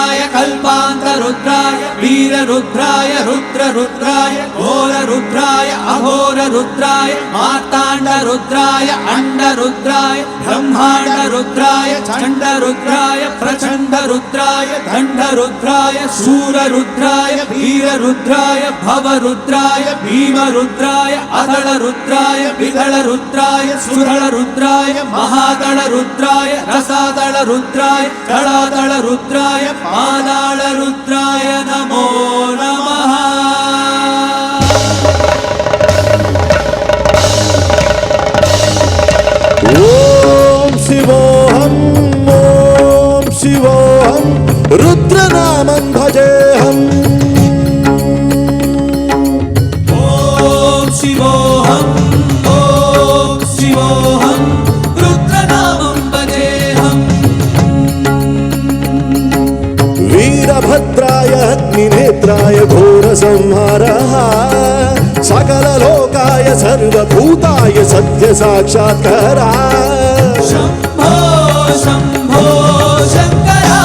रुद्राय कल्पान्तरुद्राय वीररुद्राय रुद्ररुद्राय घोररुद्राय अघोररुद्राय मार्ताण्डरुद्राय अण्डरुद्राय ब्रह्माण्डरुद्राय चण्डरुद्राय प्रचण्डरुद्राय दण्डरुद्राय शूररुद्राय वीररुद्राय भवरुद्राय भीमरुद्राय अदलरुद्राय विदलरुद्राय सुदलरुद्राय महादलरुद्राय रसादलरुद्राय दलादलरुद्राय पादालरुद्राय नमो नमः। ओम शिवोऽहं रुद्रनामं भजेऽहं। ओम शिवोऽहं रुद्रनामं भजेऽहं। वीरभद्राय अग्निनेत्राय घोरसंहारः सकललोकाय सर्वभूताय सत्यसाक्षात्कारा। शम्भो शम्भो शङ्करा।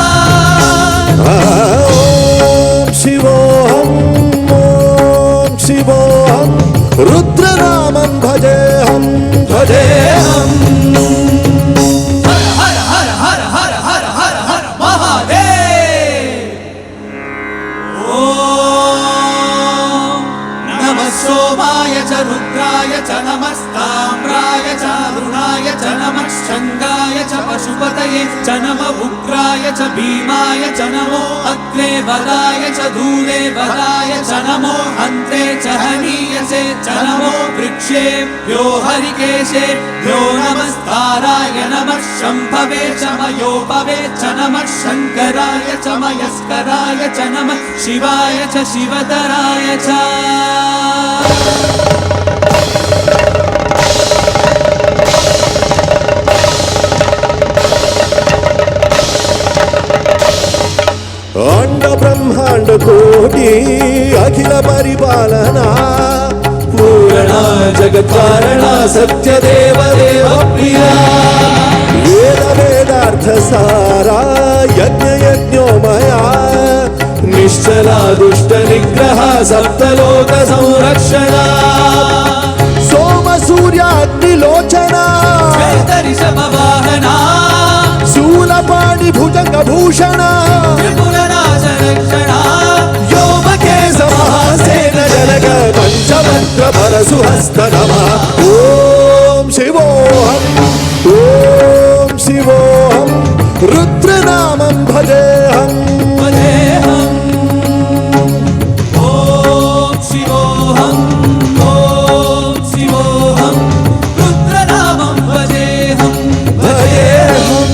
ओम शिवोऽहं रुद्रनामं भजेऽहं भजेऽहं। हर हर हर हर हर हर हर हर महादेव। ओम नमः सोमाय च रुद्राय च नमस्ताम्राय च अरुणाय च नमः शङ्गाय च पशुपतये च नमः उग्राय च भीमाय च नमो अग्रे वदाय च दूरे वदाय च नमो हन्त्रे च हनीयसे च नमो वृक्षेभ्यो हरिकेशेभ्यो नमस्ताराय नमः शम्भवे च मयोपवे च नमः शङ्कराय च मयस्कराय च नमः शिवाय च शिवतराय च। अंड ब्रह्मांड कोटि अखिल परिपालना पूर्णा जगत् कारणा सत्य देव देव प्रिया। वेद वेदार्थ सारा यज्ञ यज्ञोमया निश्चला दुष्ट निग्रह सप्तलोक संरक्षणा। सोम सूर्याग्निलोचना ऋषभवाहना शूलपाणि भुजंग भूषण त्रिपुरनाशरक्षणा व्योमकेश महासेन जनक पंचमंत्र परशुहस्त नमः। ओम शिवोऽहं रुद्रनामं भजेऽहं भजेऽहं। ओम शिवोऽहं रुद्रनामं भजेऽहं भजेऽहं।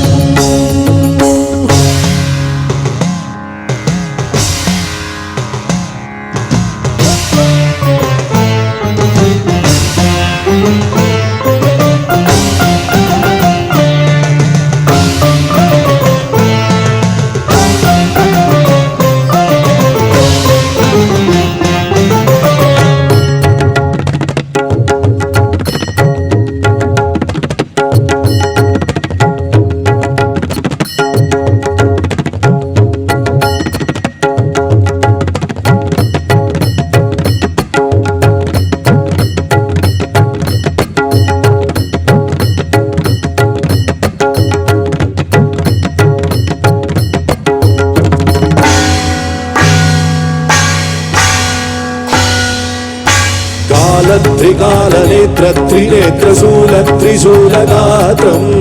त्रिकालनेत्र त्रिनेत्रशूल त्रिशूलगात्रम्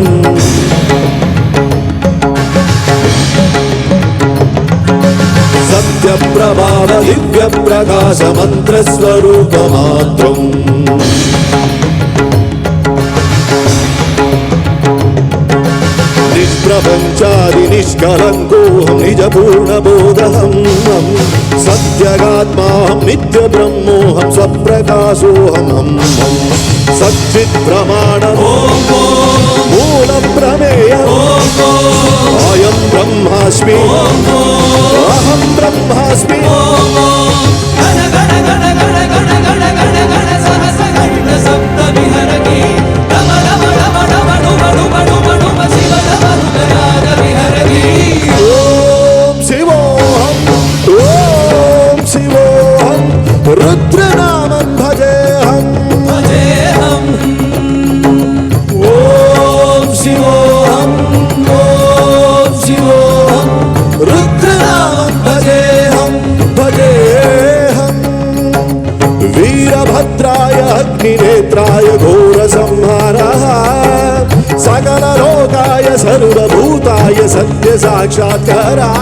सत्यप्रभाव दिव्यप्रकाश मन्त्रस्वरूपमात्रम् निष्प्रपञ्चादि निष्कलङ्कोऽहं निजपूर्णबोधहं सत्यगात्माहं नित्यब्रह्मोऽहं स्वप्रकाशोऽहं सच्चित्प्रमाणं मूलप्रमेयम् अयं ब्रह्मास्मि अहं ब्रह्मास्मि। ओम शिवो रामं भजेऽहम् भजेऽहम् वीरभद्राय अग्निनेत्राय घोरसंहारः सकललोकाय सर्वभूताय सत्यसाक्षात्कारः